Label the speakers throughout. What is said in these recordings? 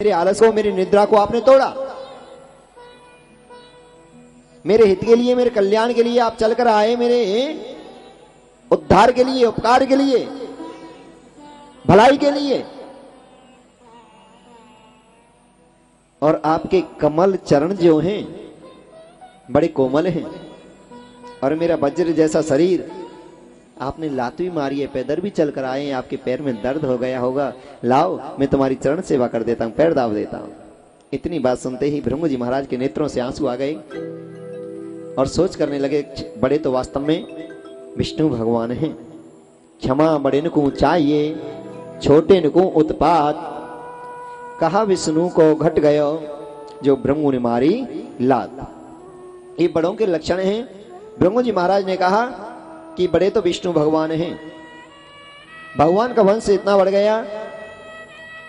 Speaker 1: मेरे आलस को, मेरी निद्रा को आपने तोड़ा। मेरे हित के लिए, मेरे कल्याण के लिए आप चलकर आए, मेरे उद्धार के लिए, उपकार के लिए, भलाई के लिए। और आपके कमल चरण जो हैं बड़े कोमल हैं, और मेरा वज्र जैसा शरीर आपने लातवी मारी है, पैदल भी चल कर आए हैं, आपके पैर में दर्द हो गया होगा, लाओ मैं तुम्हारी चरण सेवा कर देता हूं, पैर दाव देता हूं। इतनी बात सुनते ही ब्रह्म जी महाराज के नेत्रों से आंसू आ गए और सोच करने लगे, बड़े तो वास्तव में विष्णु भगवान हैं। क्षमा बड़े को चाहिए, छोटे को उत्पात, कहा विष्णु को घट गयो जो ब्रह्म ने मारी लात। ये बड़ों के लक्षण हैं। ब्रह्म जी महाराज ने कहा कि बड़े तो विष्णु भगवान हैं। भगवान का वंश इतना बढ़ गया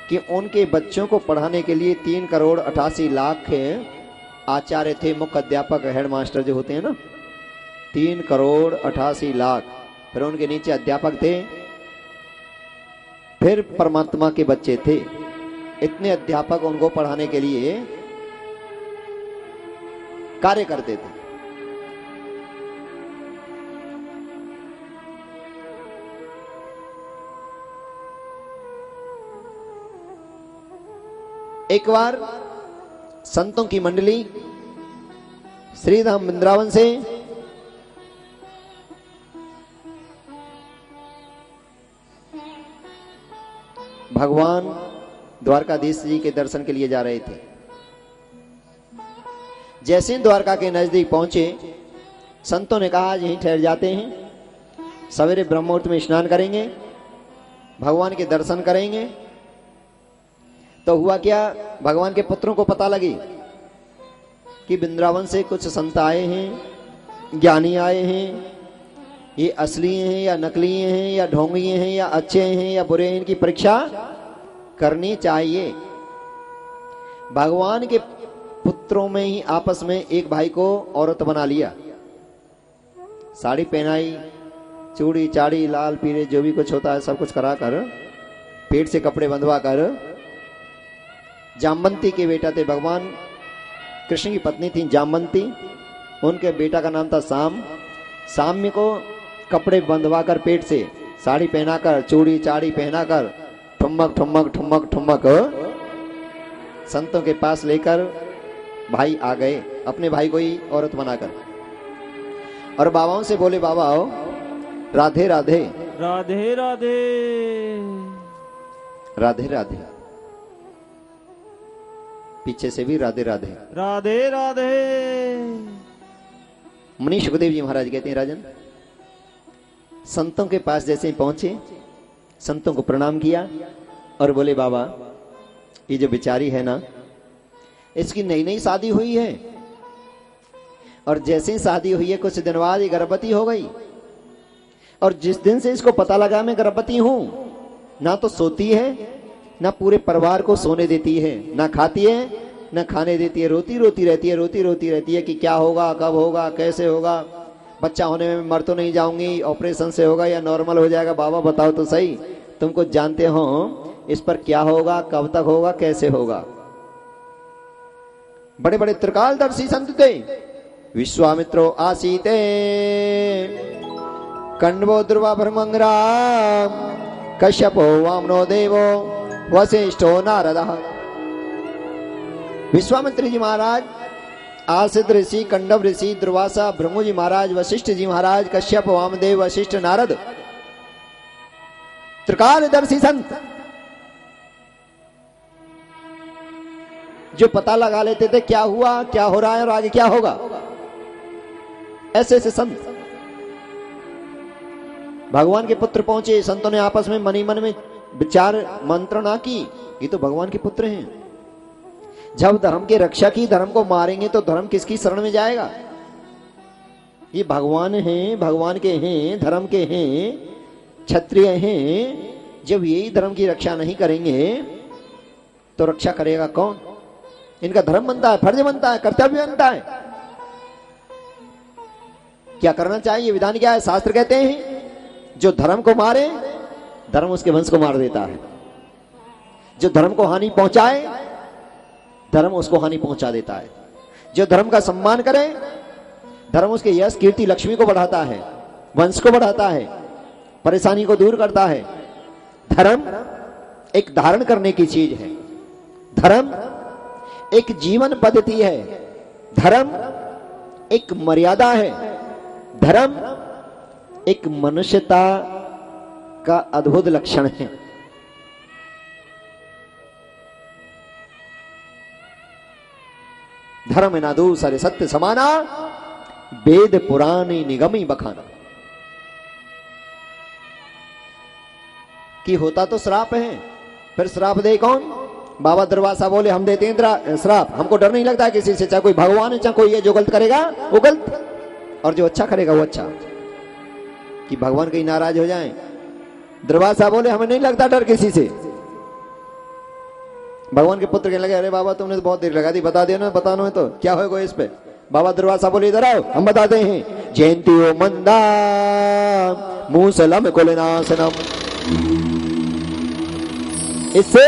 Speaker 1: कि उनके बच्चों को पढ़ाने के लिए 3,88,00,000 आचार्य थे, मुख्य अध्यापक, हेडमास्टर जो होते हैं ना, 3,88,00,000। फिर उनके नीचे अध्यापक थे, फिर परमात्मा के बच्चे थे। इतने अध्यापक उनको पढ़ाने के लिए कार्य करते थे। एक बार संतों की मंडली श्रीधाम वृंदावन से भगवान द्वारकाधीश जी के दर्शन के लिए जा रहे थे। जैसे द्वारका के नजदीक पहुंचे, संतों ने कहा आज यहीं ठहर जाते हैं, सवेरे ब्रह्ममुहूर्त में स्नान करेंगे, भगवान के दर्शन करेंगे। तो हुआ क्या, भगवान के पुत्रों को पता लगी कि वृंदावन से कुछ संत आए हैं, ज्ञानी आए हैं, ये असली हैं या नकली हैं या ढोंगी हैं या अच्छे हैं या बुरे हैं, इनकी परीक्षा करनी चाहिए। भगवान के पुत्रों में ही आपस में एक भाई को औरत बना लिया, साड़ी पहनाई, चूड़ी चाड़ी लाल पीले जो भी कुछ होता है सब कुछ कराकर, पेट से कपड़े बंधवा कर। जामवंती के बेटा थे, भगवान कृष्ण की पत्नी थी जामवंती, उनके बेटा का नाम था साम। साम्य को कपड़े बंधवा कर, पेट से साड़ी पहनाकर, चूड़ी चाड़ी पहनाकर, ठुमक ठुमक ठुमक ठुमक संतों के पास लेकर भाई आ गए, अपने भाई को ही औरत बनाकर। और बाबाओं से बोले, बाबा आओ, राधे राधे
Speaker 2: राधे राधे
Speaker 1: राधे राधे। पीछे से भी राधे राधे
Speaker 2: राधे राधे।
Speaker 1: मुनि सुखदेव जी महाराज कहते हैं, राजन संतों के पास जैसे ही पहुंचे, संतों को प्रणाम किया और बोले, बाबा ये जो बिचारी है ना, इसकी नई नई शादी हुई है, और जैसे ही शादी हुई है कुछ दिन बाद ये गर्भवती हो गई, और जिस दिन से इसको पता लगा मैं गर्भवती हूं, ना तो सोती है, ना पूरे परिवार को सोने देती है, ना खाती है, ना खाने देती है, रोती रोती रहती है, रोती रोती रहती है कि क्या होगा, कब होगा, कैसे होगा, बच्चा होने में मर तो नहीं जाऊंगी, ऑपरेशन से होगा या नॉर्मल हो जाएगा, बाबा बताओ तो सही, तुम कुछ जानते हो इस पर, क्या होगा, कब तक होगा, कैसे होगा। बड़े बड़े त्रिकालदर्शी संत थे। विश्वामित्रो आसीते कण्वो ध्रुवा ब्रह्मंगरा कश्यपो वामनो देवो वशिष्ठो नारदः। विश्वामित्र जी महाराज, आसित ऋषि, कंडव ऋषि, दुर्वासा, ब्रह्म जी महाराज, वशिष्ठ जी महाराज, कश्यप, वामदेव, वशिष्ठ, नारद, त्रिकालदर्शी संत जो पता लगा लेते थे क्या हुआ, क्या हो रहा है और आगे क्या होगा। ऐसे ऐसे संत भगवान के पुत्र पहुंचे। संतों ने आपस में मनी मन में विचार मंत्रणा की, ये तो भगवान के पुत्र हैं, जब धर्म की रक्षा की, धर्म को मारेंगे तो धर्म किसकी शरण में जाएगा। ये भगवान हैं, भगवान के हैं, धर्म के हैं, क्षत्रिय हैं। जब यही धर्म की रक्षा नहीं करेंगे तो रक्षा करेगा कौन। इनका धर्म बनता है, फर्ज बनता है, कर्तव्य बनता है। क्या करना चाहिए, विधान क्या है। शास्त्र कहते हैं जो धर्म को मारे, धर्म उसके वंश को मार देता है। जो धर्म को हानि पहुंचाए, धर्म उसको हानि पहुंचा देता है। जो धर्म का सम्मान करे, धर्म उसके यश कीर्ति लक्ष्मी को बढ़ाता है, वंश को बढ़ाता है, परेशानी को दूर करता है। धर्म एक धारण करने की चीज है, धर्म एक जीवन पद्धति है, धर्म एक मर्यादा है, धर्म एक मनुष्यता का अद्भुत लक्षण है। धर्म ना दूसरे सत्य समाना, वेद पुराणी निगमी बखाना। कि होता तो श्राप है, फिर श्राप दे कौन? बाबा दरवासा बोले हम देते हैं श्राप, हमको डर नहीं लगता किसी से, चाहे कोई भगवान है चाहे कोई है, जो गलत करेगा वो गलत और जो अच्छा करेगा वो अच्छा। कि भगवान कहीं नाराज हो जाएं। दरवासा बोले हमें नहीं लगता डर किसी से। भगवान के पुत्र कहने लगे अरे बाबा तुमने तो बहुत देर लगा दी, बता देना, बताना है तो क्या होगा इस पे। बाबा दरवासा बोले इधर आओ हम बताते हैं। जयंती ओ मंदा मूसलम कुलनाशनम। इससे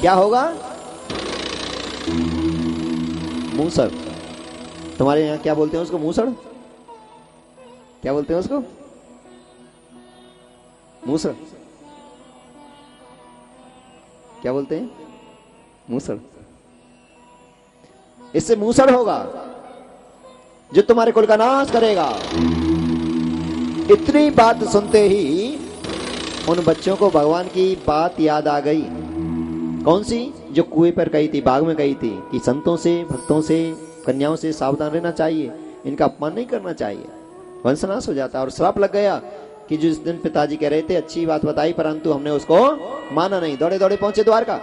Speaker 1: क्या होगा? मूसड़। तुम्हारे यहां क्या बोलते हैं उसको? मूसड़? क्या बोलते हैं उसको? मूसड़। क्या बोलते हैं? मूसड़। इससे मूसड़ होगा जो तुम्हारे कुल का नाश करेगा। इतनी बात सुनते ही उन बच्चों को भगवान की बात याद आ गई। कौन सी? जो कुएं पर कही थी, बाग में कही थी कि संतों से, भक्तों से, कन्याओं से सावधान रहना चाहिए, इनका अपमान नहीं करना चाहिए, वंशनाश हो जाता है। और श्राप लग गया कि जिस दिन पिताजी कह रहे थे अच्छी बात बताई, परंतु हमने उसको माना नहीं। दौड़े दौड़े पहुंचे द्वारका,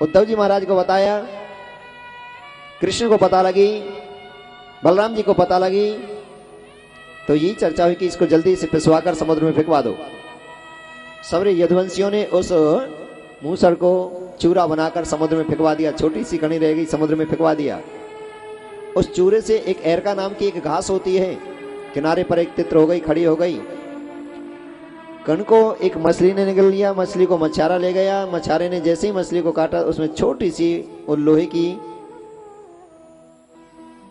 Speaker 1: उद्धव जी महाराज को बताया, कृष्ण को पता लगी, बलराम जी को पता लगी, तो यही चर्चा हुई कि इसको जल्दी से पिसवाकर समुद्र में फेंकवा दो। सबरे यदुवंशियों ने उस मूसड़ को चूरा बनाकर समुद्र में फेंकवा दिया। छोटी सी कणी रह गई, समुद्र में फेंकवा दिया। उस चूरे से एक एरका नाम की एक घास होती है, किनारे पर एक तित्र हो गई, खड़ी हो गई। कण को एक मछली ने निगल लिया, मछली को मछारा ले गया। मछारे ने जैसे ही मछली को काटा, उसमें छोटी सी और लोहे की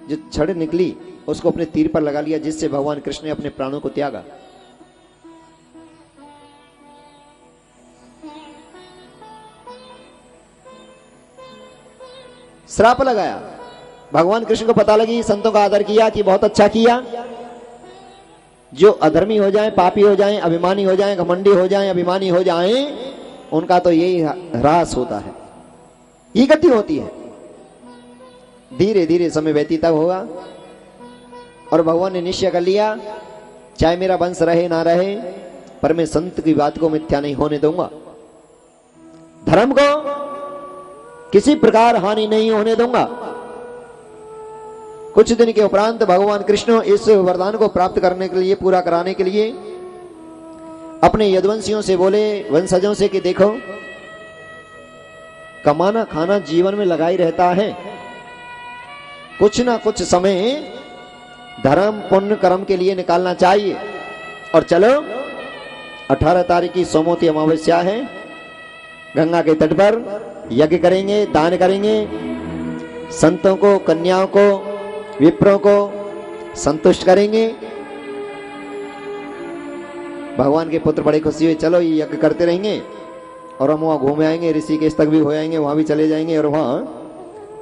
Speaker 1: जो छड़ निकली, उसको अपने तीर पर लगा लिया, जिससे भगवान कृष्ण ने अपने प्राणों को त्यागा। श्राप लगाया। भगवान कृष्ण को पता लगी, संतों का आदर किया कि बहुत अच्छा किया। जो अधर्मी हो जाएं, पापी हो जाएं, अभिमानी हो जाएं, घमंडी हो जाएं, अभिमानी हो जाएं, उनका तो यही ह्रास होता है, ये गति होती है। धीरे धीरे समय व्यतीत होगा और भगवान ने निश्चय कर लिया, चाहे मेरा वंश रहे ना रहे, पर मैं संत की बात को मिथ्या नहीं होने दूंगा, धर्म को किसी प्रकार हानि नहीं होने दूंगा। कुछ दिन के उपरांत भगवान कृष्ण इस वरदान को प्राप्त करने के लिए, पूरा कराने के लिए अपने यदुवंशियों से बोले, वंशजों से कि देखो, कमाना खाना जीवन में लगा ही रहता है, कुछ ना कुछ समय धर्म पुण्य कर्म के लिए निकालना चाहिए। और चलो 18 तारीख की सोमवती अमावस्या है, गंगा के तट पर यज्ञ करेंगे, दान करेंगे, संतों को, कन्याओं को, विप्रों को संतुष्ट करेंगे। भगवान के पुत्र बड़े खुशी हुए, चलो ये यज्ञ करते रहेंगे और हम वहां घूम आएंगे, ऋषिकेश तक भी हो आएंगे, वहां भी चले जाएंगे। और वहां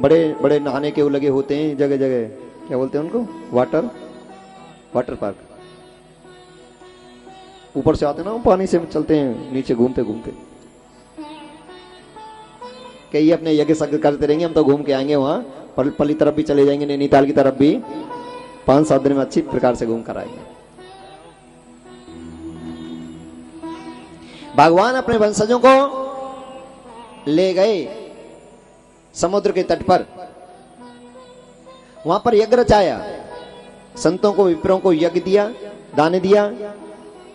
Speaker 1: बड़े बड़े नहाने के वो लगे होते हैं जगह जगह, क्या बोलते हैं उनको? Water park. ऊपर से आते ना, पानी से चलते हैं नीचे घूमते घूमते, कि ये अपने यज्ञ करते रहेंगे, हम तो घूम के आएंगे वहां, पल्ली तरफ भी चले जाएंगे, नैनीताल की तरफ भी 5-7 दिन में अच्छी प्रकार से घूम कर आएंगे। भगवान अपने वंशजों को ले गए समुद्र के तट पर, वहां पर यज्ञ रचाया, संतों को, विप्रों को यज्ञ दिया, दान दिया,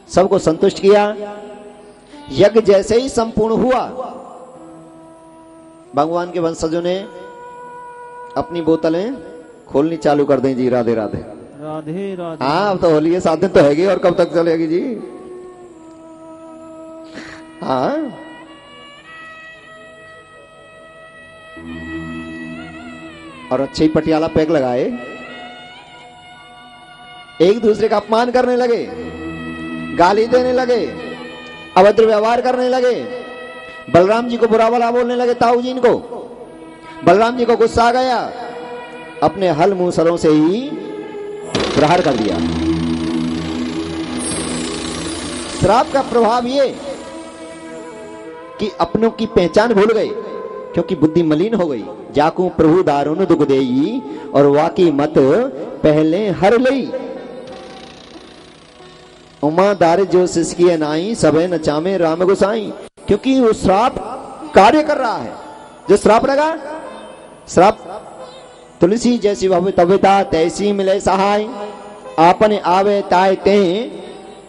Speaker 1: सबको संतुष्ट किया। यज्ञ जैसे ही संपूर्ण हुआ, भगवान के वंशजों ने अपनी बोतलें खोलनी चालू कर दें। जी राधे राधे।
Speaker 2: राधे राधे।
Speaker 1: हाँ, अब तो होली है, 7 दिन तो हैगी, और कब तक चलेगी जी? हाँ, और अच्छे ही पटियाला पैक लगाए, एक दूसरे का अपमान करने लगे, गाली देने लगे, अभद्र व्यवहार करने लगे। बलराम जी को बुरा भला बोलने लगे। ताऊ जी इनको, बलराम जी को गुस्सा आ गया, अपने हल मूसलों से ही प्रहार कर दिया। श्राप का प्रभाव ये कि अपनों की पहचान भूल गए, क्योंकि बुद्धि मलिन हो गई। जाकू प्रभु दारुण दुख देई और वाकी मत पहले हर लई। उमा दार जो सिसकी नाई सबे नचामे राम गोसाई। क्योंकि वो श्राप कार्य कर रहा है। जो श्राप लगा, श्राप तुलसी जैसी भविता तैसी मिले सहाय। आपने आवे ताय ते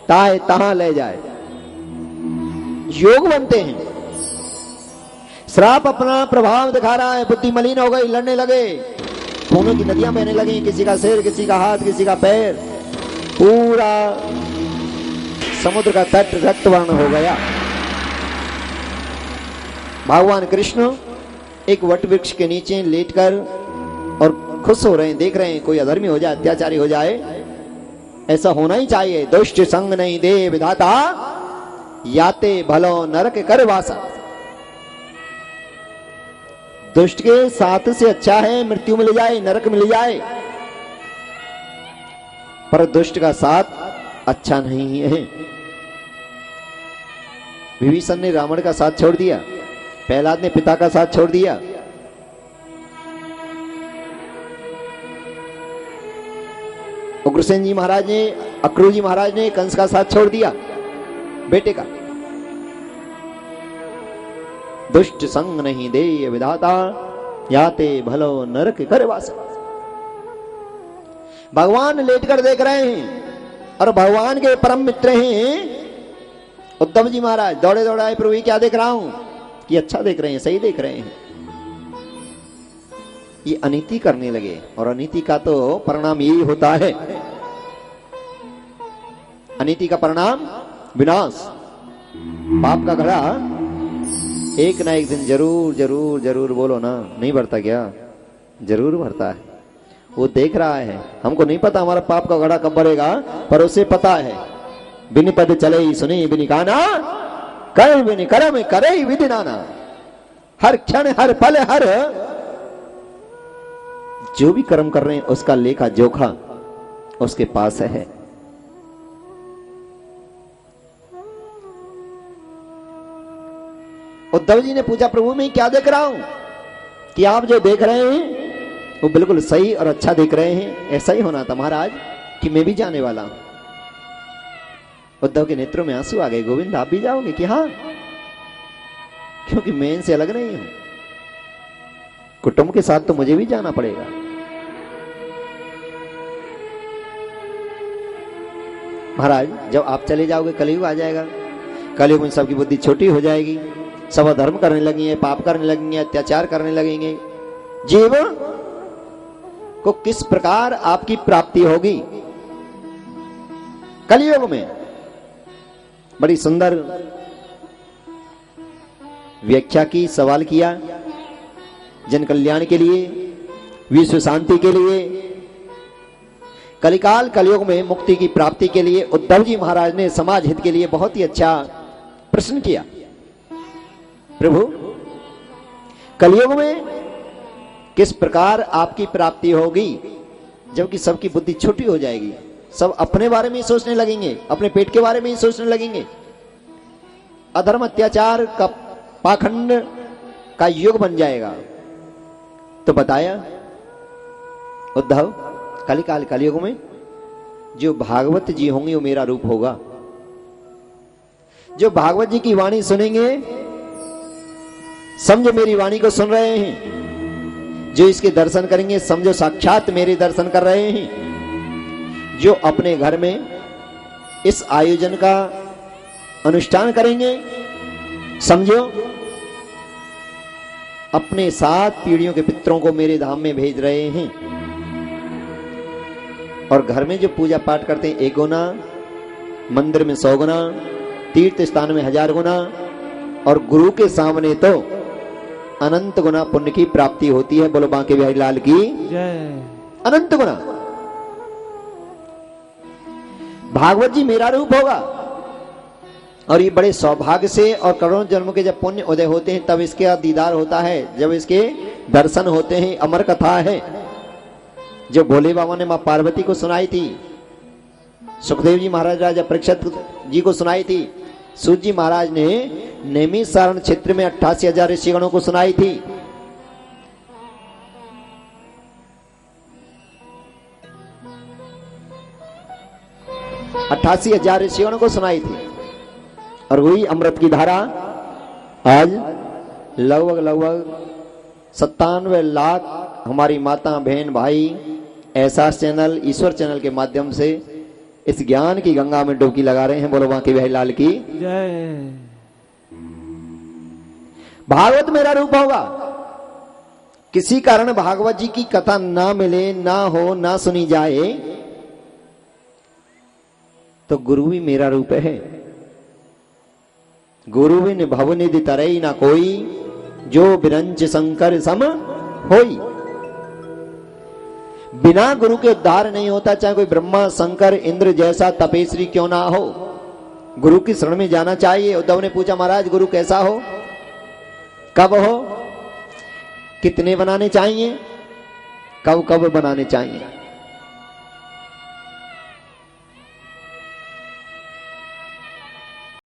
Speaker 1: ताय तहां ले जाए। योग बनते हैं। श्राप अपना प्रभाव दिखा रहा है। बुद्धि मलिन हो गई, लड़ने लगे, खूनों की नदियां बहने लगी। किसी का सिर, किसी का हाथ, किसी का पैर, पूरा समुद्र का तट रक्तवर्ण हो गया। भगवान कृष्ण एक वट वृक्ष के नीचे लेटकर और खुश हो रहे हैं, देख रहे हैं कोई अधर्मी हो जाए, अत्याचारी हो जाए। ऐसा होना ही चाहिए। दुष्ट संग नहीं दे विधाता, याते भलो नरक कर वासा। दुष्ट के साथ से अच्छा है मृत्यु मिल जाए, नरक मिल जाए, पर दुष्ट का साथ अच्छा नहीं है। विभीषण ने रावण का साथ छोड़ दिया, प्रहलाद ने पिता का साथ छोड़ दिया। उग्रसेन जी महाराज ने, अक्रूर जी महाराज ने कंस का साथ छोड़ दिया, बेटे का। दुष्ट संग नहीं दे विधाता, याते भलो नरक कर वासा। भगवान लेटकर देख रहे हैं और भगवान के परम मित्र हैं उद्धव जी महाराज। दौड़े दौड़ाए, प्रभु ये क्या देख रहा हूं? कि अच्छा देख रहे हैं, सही देख रहे हैं। ये अनीति करने लगे, और अनीति का तो परिणाम यही होता है। अनीति का परिणाम विनाश। पाप का घड़ा एक ना एक दिन जरूर जरूर जरूर, बोलो ना, नहीं भरता क्या? जरूर भरता है। वो देख रहा है। हमको नहीं पता हमारा पाप का घड़ा कब भरेगा, पर उसे पता है। बिन पद चले ही सुने बिन गाना, कर बिन कर्म करे ही विधि नाना। हर क्षण, हर पल, हर जो भी कर्म कर रहे हैं उसका लेखा जोखा उसके पास है। उद्धव जी ने पूछा, प्रभु मैं क्या देख रहा हूं? कि आप जो देख रहे हैं वो बिल्कुल सही और अच्छा देख रहे हैं। ऐसा ही होना था महाराज कि मैं भी जाने वाला हूं। उद्धव के नेत्रों में आंसू आ गए। गोविंद आप भी जाओगे? कि हाँ, क्योंकि मैं इनसे अलग नहीं हूं। कुटुंब के साथ तो मुझे भी जाना पड़ेगा। महाराज जब आप चले जाओगे कलयुग आ जाएगा। कलयुग में सबकी बुद्धि छोटी हो जाएगी, सब अधर्म करने लगेंगे, पाप करने लगेंगे, अत्याचार करने लगेंगे। जीव को किस प्रकार आपकी प्राप्ति होगी कलयुग में? बड़ी सुंदर व्याख्या की, सवाल किया। जन कल्याण के लिए, विश्व शांति के लिए, कलिकाल कलयुग में मुक्ति की प्राप्ति के लिए उद्धव जी महाराज ने समाज हित के लिए बहुत ही अच्छा प्रश्न किया। प्रभु कलयुग में किस प्रकार आपकी प्राप्ति होगी, जबकि सबकी बुद्धि छोटी हो जाएगी, सब अपने बारे में ही सोचने लगेंगे, अपने पेट के बारे में ही सोचने लगेंगे। अधर्म अत्याचार का पाखंड का युग बन जाएगा। तो बताया उद्धव, कलिकाल कलयुग में जो भागवत जी होंगे वो मेरा रूप होगा। जो भागवत जी की वाणी सुनेंगे, समझो मेरी वाणी को सुन रहे हैं। जो इसके दर्शन करेंगे, समझो साक्षात मेरे दर्शन कर रहे हैं। जो अपने घर में इस आयोजन का अनुष्ठान करेंगे, समझो अपने 7 पीढ़ियों के पितरों को मेरे धाम में भेज रहे हैं। और घर में जो पूजा पाठ करते हैं 1 गुना, मंदिर में 100 गुना, तीर्थ स्थान में 1000 गुना, और गुरु के सामने तो अनंत गुना पुण्य की प्राप्ति होती है। बोलो बांके बिहारी लाल की
Speaker 2: जय।
Speaker 1: अनंत गुना। भागवत जी मेरा रूप होगा और ये बड़े सौभाग्य से और करोड़ों जन्मों के जब पुण्य उदय होते हैं तब इसके दीदार होता है, जब इसके दर्शन होते हैं। अमर कथा है जो भोले बाबा ने मां पार्वती को सुनाई थी, सुखदेव जी महाराज राजा परीक्षित जी को सुनाई थी, सूत जी महाराज ने नैमिषारण्य क्षेत्र में 88,000 ऋषिगणों को सुनाई थी। अट्ठासी हजार ऋषियों को सुनाई थी और वही अमृत की धारा आज लगभग 97 लाख हमारी माता बहन भाई एहसास चैनल, ईश्वर चैनल के माध्यम से इस ज्ञान की गंगा में डुबकी लगा रहे हैं। बोलो बांके बिहारी लाल की
Speaker 2: जय।
Speaker 1: भागवत मेरा रूप होगा। किसी कारण भागवत जी की कथा ना मिले, ना हो, ना सुनी जाए तो गुरु भी मेरा रूप है। गुरु बिन भवनिधि तरई ना कोई, जो बिरंच शंकर सम होई। बिना गुरु के उद्धार नहीं होता, चाहे कोई ब्रह्मा शंकर इंद्र जैसा तपेश्वरी क्यों ना हो। गुरु की शरण में जाना चाहिए। उद्धव ने पूछा महाराज गुरु कैसा हो, कब हो, कितने बनाने चाहिए, कब कब बनाने चाहिए।